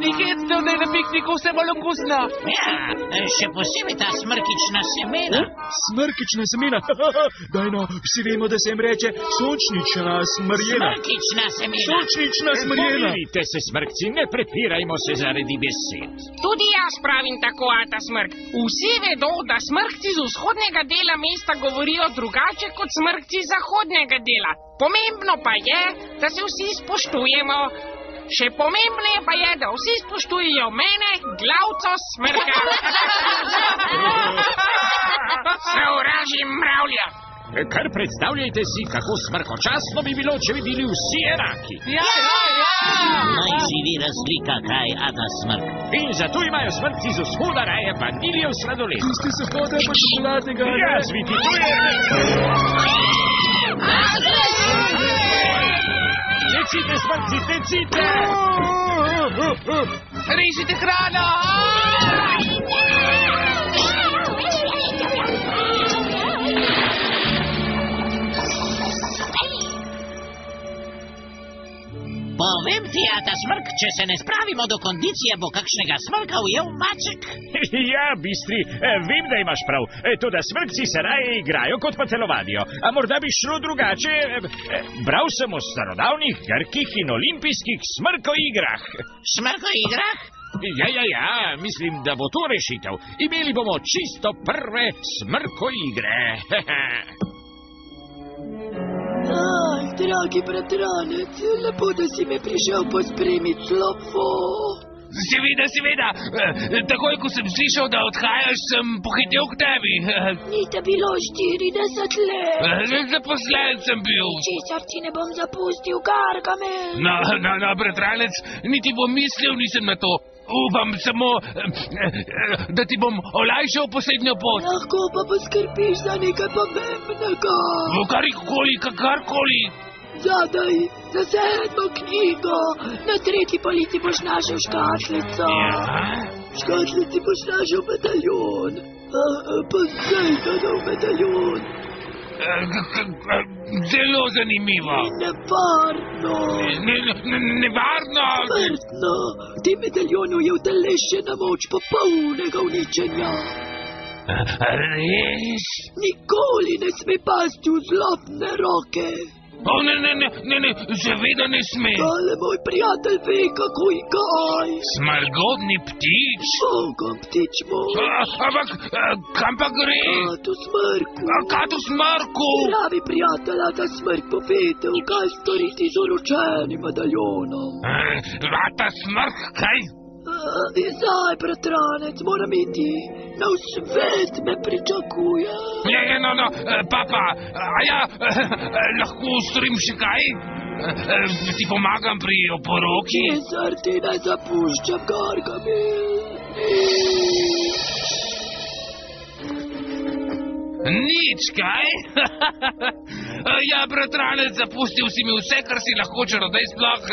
Ni hecno, da je na pikniku vse bolj okusno. Ja, še posebej ta smrkična semena. Smrkična semena? Daj no, vsi vemo, da se jim reče sončnična smrjena. Smrkična semena. Sončnična smrjena. Pomirite se, smrkci, ne prepirajmo se zaradi besed. Tudi jaz pravim tako, ata smrk. Vsi vedo, da smrkci z vzhodnega dela mesta govorijo drugače kot smrkci z zahodnega dela. Pomembno pa je, da se vsi spoštujemo. Še pomembneje pa je, da vsi spoštujejo mene, glavco smrka. Sovražim mravlja. Kar predstavljajte si, kako smrkočasno bi bilo, če bi bili vsi enaki. Ja. Naj živi razlika, kaj ata smrk. In zato imajo smrkci z vzhoda raje vaniljev sladoled. Tisti z zahoda pa čokoladnega. Ja, zviti, to je... Tecite, smrkci, tecite! Režite hrano! Povem ti, ata smrk, če se ne spravimo do kondicije, bo kakšnega smrka ujel maček. Ja, bistri, vem, da imaš prav. Toda smrkci se raje igrajo, kot pa telovadijo. A morda bi šlo drugače? Bral sem o starodavnih grških in olimpijskih smrkoigrah. Smrkoigrah? Ja, mislim, da bo to rešitev. Imeli bomo čisto prve smrkoigre. Dragi bratranec, lepo, da si me prišel pospremit slovo. Seveda. Takoj, ko sem slišal, da odhajaš, sem pohitel k tebi. Ni te bilo 40 let. Zaposlen sem bil. Česar ti ne bom zapustil, Gargamel. No, bratranec, niti bom mislil nisem na to. Upam samo, da ti bom olajšal poslednjo pot. Lahko pa poskrbiš za nekaj pomembnega. Karkoli. Zadaj, za 7. knjigo. Na 3. polici boš našel škatlico. Ja? V škatlici boš našel medaljon. Pa zdaj zadal medaljon. Zelo zanimivo. Nevarno. Nevarno. Smrtno. V tem medaljonu je utelešena moč popolnega uničenja. Res? Nikoli ne sme pasti v zlobne roke. Ne, seveda ne sme. Ale moj prijatelj ve, kako in kaj. Smrgodni ptič? Bogom ptič moj. Ampak, kam pa gre? Katu smrku. Katu smrku? Pravi prijatelja, da smrk povedal, kaj storiti z uročenim medaljonom. Ata smrk, kaj? Zdaj, bratranec, moram iti. Na svet me pričakuje. No, papa, a ja, lahko storim še kaj? Ti pomagam pri oporoki? Česar ti ne zapuščam, Gargamel. Nič, kaj? Ja, bratranec, zapustil si mi vse, kar si lahko čarodej sploh...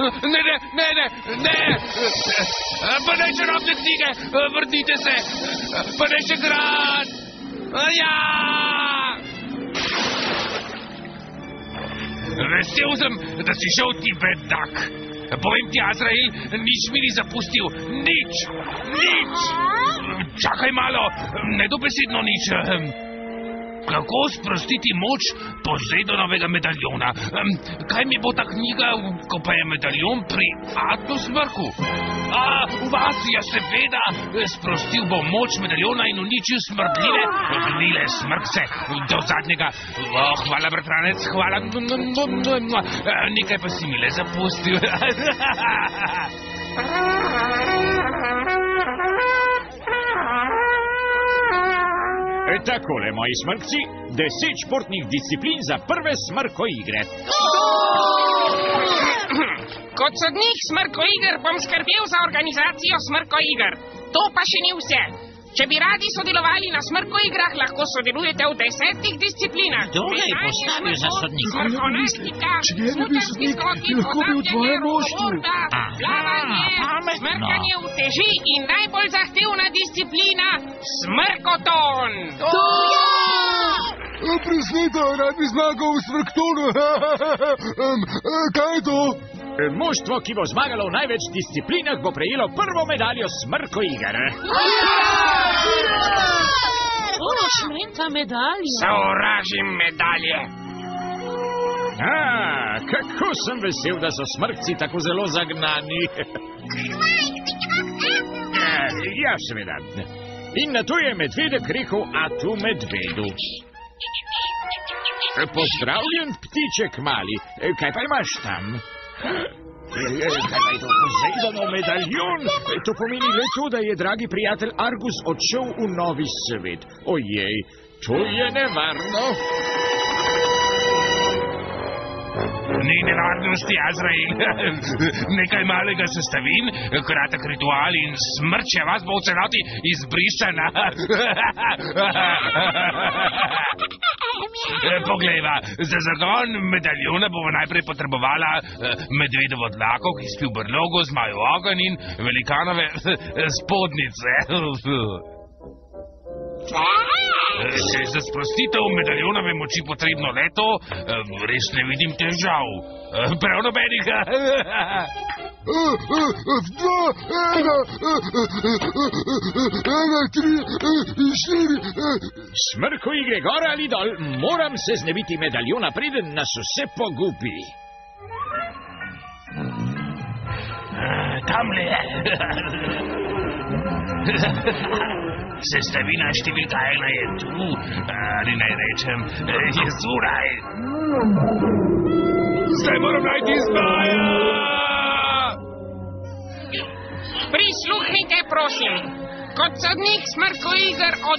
Ne! Pa ne čarobne knjige, vrnite se! Pa ne še grad! Ja! Vesel sem, da si šel ti bedak. Povem ti, Azrael, nič mi ni zapustil. Nič! Čakaj malo, nedobesedno nič. Kako sprostiti moč Pozejdovega medaljona? Kaj mi bo ta knjiga, ko pa je medaljon pri Atmosmrku? V vas je seveda sprostil bo moč medaljona in uničil smrdljive, gnile smrkce do zadnjega. Hvala, bratranec, hvala. Nekaj pa si mi le zapustil. Takole, moji smrkci, 10 športnih disciplin za prve smrkoigre. Kot sodnik smrkoiger bom skrbel za organizacijo smrkoiger. To pa še ni vse. Če bi radi sodelovali na smrkoigrah, lahko sodelujete v 10 disciplinah. Kdo ga je postavil za sodnika? Smrkonaštika, Če ne bi bil sodnik, bi lahko bil v tvojem moštvu. Plavanje, pametno. smrkanje v teži in najbolj zahtevna disciplina, smrkoton. To je! Presneta, rad bi zmagal v Smrktonu. Kaj je to? Moštvo, ki bo zmagalo v največ disciplinah, bo prejelo prvo medaljo Smrkoiger. Šmenta medalja. Sovražim medalje. Kako sem vesel, da so smrkci tako zelo zagnani. Ja, seveda. In na to je medvedek rekel atu medvedu. Pozdravljen, ptiček mali. Kaj pa imaš tam? Kaj pa je to Pozejdonov medaljon? To pomeni le to, da je dragi prijatelj Argus odšel v novi svet. Ojej, to je nevarno. Ni nevarnosti, Azrael. Nekaj malega sestavin, kratek ritual in smrče vas bo v celoti izbrisana. Poglejva, za zagon medaljona bova najprej potrebovala medvedovo dlako, ki spi v brlogu, zmajo ogenj in velikanove spodnice. Za sprostitev medaljonove moči potrebno le to, res ne vidim težav. Prav nobenih. 2, 1, 3, 4. Smrko igre gor ali dol, moram se znebiti medaljona, preden nas vse pogubi. Tamle je. Sestavina številka 1 je tu, ali naj rečem, je zunaj. Zdaj moram najti zmaja! Prisluhnite, prosim. Kot sodnik Smrkoiger od